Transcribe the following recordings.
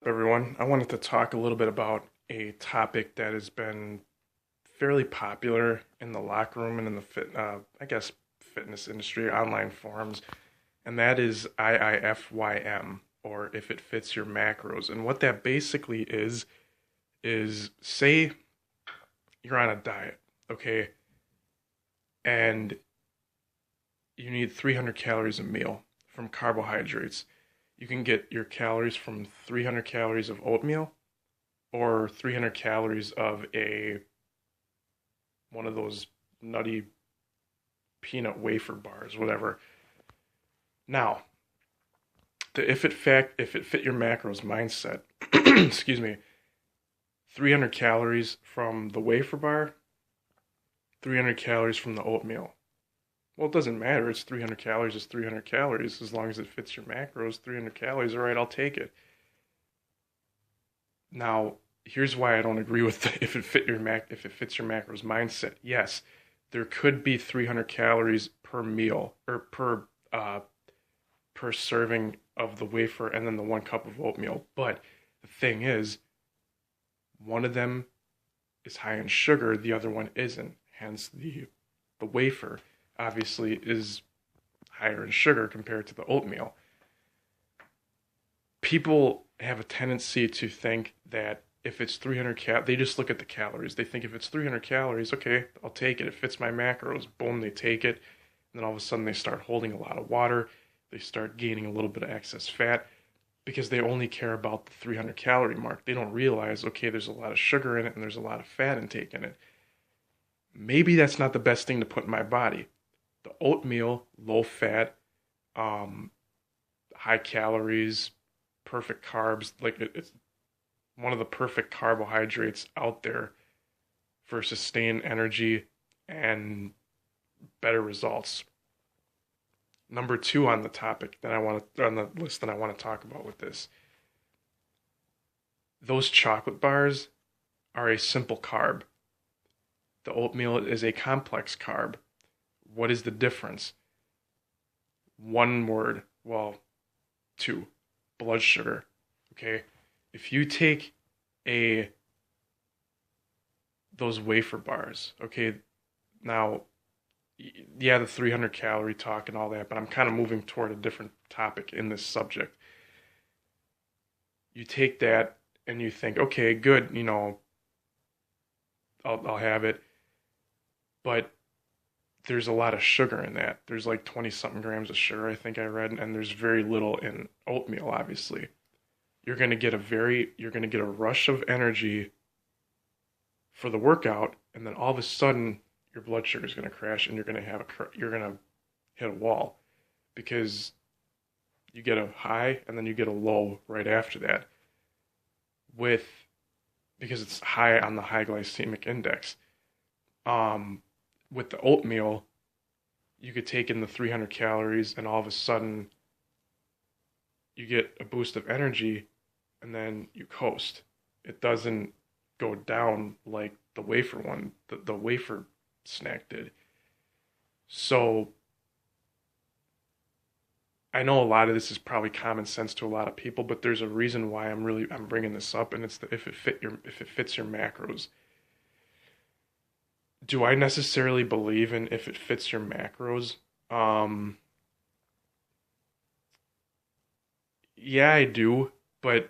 Everyone? I wanted to talk a little bit about a topic that has been fairly popular in the locker room and in the fitness industry, online forums, and that is IIFYM, or if it fits your macros. And what that basically is say you're on a diet, okay, and you need 300 calories a meal from carbohydrates. You can get your calories from 300 calories of oatmeal or 300 calories of a one of those nutty peanut wafer bars, whatever. Now, the if it fit your macros mindset, excuse me, 300 calories from the wafer bar, 300 calories from the oatmeal. Well, it doesn't matter. It's 300 calories. It's 300 calories as long as it fits your macros. 300 calories. All right, I'll take it. Now, here's why I don't agree with if it fits your macros mindset. Yes, there could be 300 calories per meal or per serving of the wafer and then the 1 cup of oatmeal. But the thing is, one of them is high in sugar, the other one isn't. Hence, the wafer obviously is higher in sugar compared to the oatmeal. People have a tendency to think that if it's 300 they just look at the calories. They think if it's 300 calories, okay, I'll take it. It fits my macros. Boom, they take it. And then all of a sudden they start holding a lot of water. They start gaining a little bit of excess fat because they only care about the 300 calorie mark. They don't realize, okay, there's a lot of sugar in it and there's a lot of fat intake in it. Maybe that's not the best thing to put in my body. The oatmeal, low fat, high calories, perfect carbs, like it's one of the perfect carbohydrates out there for sustained energy and better results. Number two on the topic that I want to on the list that I want to talk about with this. Those chocolate bars are a simple carb. The oatmeal is a complex carb. What is the difference? One word, well, two, blood sugar. Okay? If you take a those wafer bars, okay, now yeah, the 300 calorie talk and all that, but I'm kind of moving toward a different topic in this subject. You take that and you think, okay, good, I'll have it, but there's a lot of sugar in that. There's like 20 something grams of sugar, I think I read, and there's very little in oatmeal, obviously. You're going to get a rush of energy for the workout, and then all of a sudden your blood sugar is going to crash and you're going to hit a wall because you get a high and then you get a low right after that with because it's high on the high glycemic index. With the oatmeal, you could take in the 300 calories and all of a sudden you get a boost of energy and then you coast. It doesn't go down like the wafer one, the wafer snack did. So I know a lot of this is probably common sense to a lot of people, but there's a reason why I'm bringing this up, and it's if it fits your macros. Do I necessarily believe in if it fits your macros? Yeah, I do, but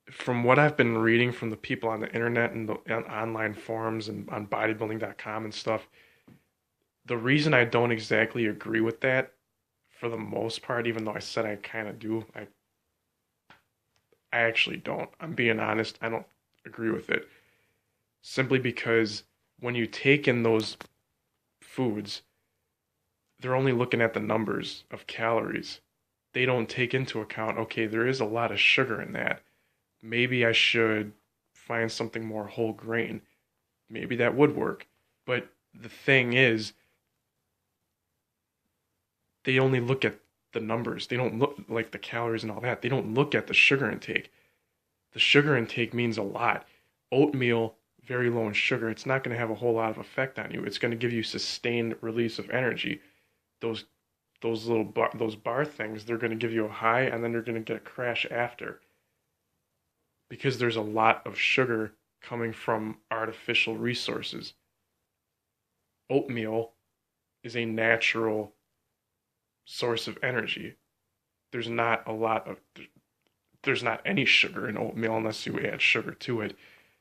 from what I've been reading from the people on the internet and on online forums and on bodybuilding.com and stuff, the reason I don't exactly agree with that, for the most part, even though I said I kind of do, I actually don't. I'm being honest, I don't agree with it. Simply because when you take in those foods, they're only looking at the numbers of calories. They don't take into account, okay, there is a lot of sugar in that. Maybe I should find something more whole grain. Maybe that would work. But the thing is, they only look at the numbers. They don't look like the calories and all that. They don't look at the sugar intake. The sugar intake means a lot. Oatmeal, very low in sugar, it's not going to have a whole lot of effect on you. It's going to give you sustained release of energy. Those those bar things, they're going to give you a high and then they're going to get a crash after. because there's a lot of sugar coming from artificial resources. Oatmeal is a natural source of energy. There's not a lot of there's not any sugar in oatmeal unless you add sugar to it,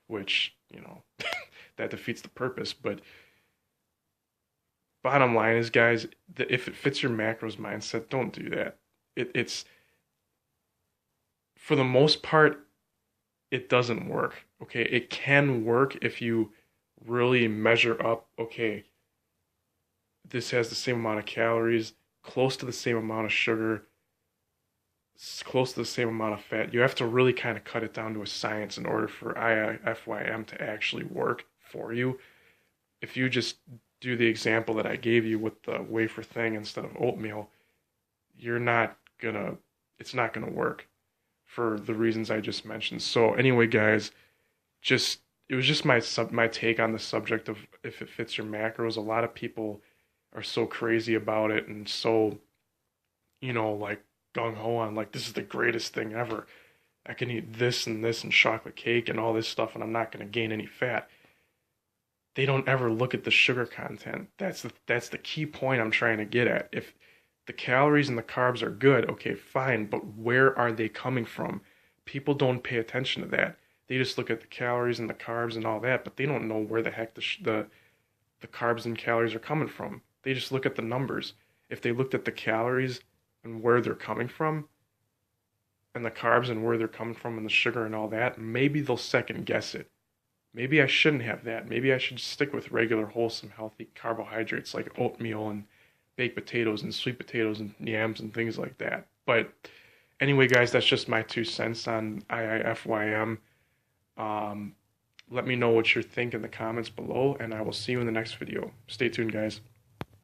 which, that defeats the purpose. But bottom line is, guys, that if it fits your macros mindset, don't do that. It's for the most part, it doesn't work. Okay, it can work if you really measure up. Okay, this has the same amount of calories, close to the same amount of sugar, close to the same amount of fat. You have to really kind of cut it down to a science in order for IIFYM to actually work for you. If you just do the example that I gave you with the wafer thing instead of oatmeal, it's not gonna work for the reasons I just mentioned. So anyway, guys, it was just my take on the subject of if it fits your macros. A lot of people are so crazy about it and so, like gung ho on like this is the greatest thing ever. I can eat this and this and chocolate cake and all this stuff and I'm not going to gain any fat. They don't ever look at the sugar content. That's the key point I'm trying to get at. If the calories and the carbs are good, okay, fine, but where are they coming from? People don't pay attention to that. They just look at the calories and the carbs and all that, but they don't know where the heck the carbs and calories are coming from. They just look at the numbers. If they looked at the calories and where they're coming from, and the carbs and where they're coming from, and the sugar and all that, maybe they'll second guess it. Maybe I shouldn't have that. Maybe I should stick with regular, wholesome, healthy carbohydrates like oatmeal and baked potatoes and sweet potatoes and yams and things like that. But anyway, guys, that's just my 2 cents on IIFYM. Let me know what you think in the comments below, and I will see you in the next video. Stay tuned, guys.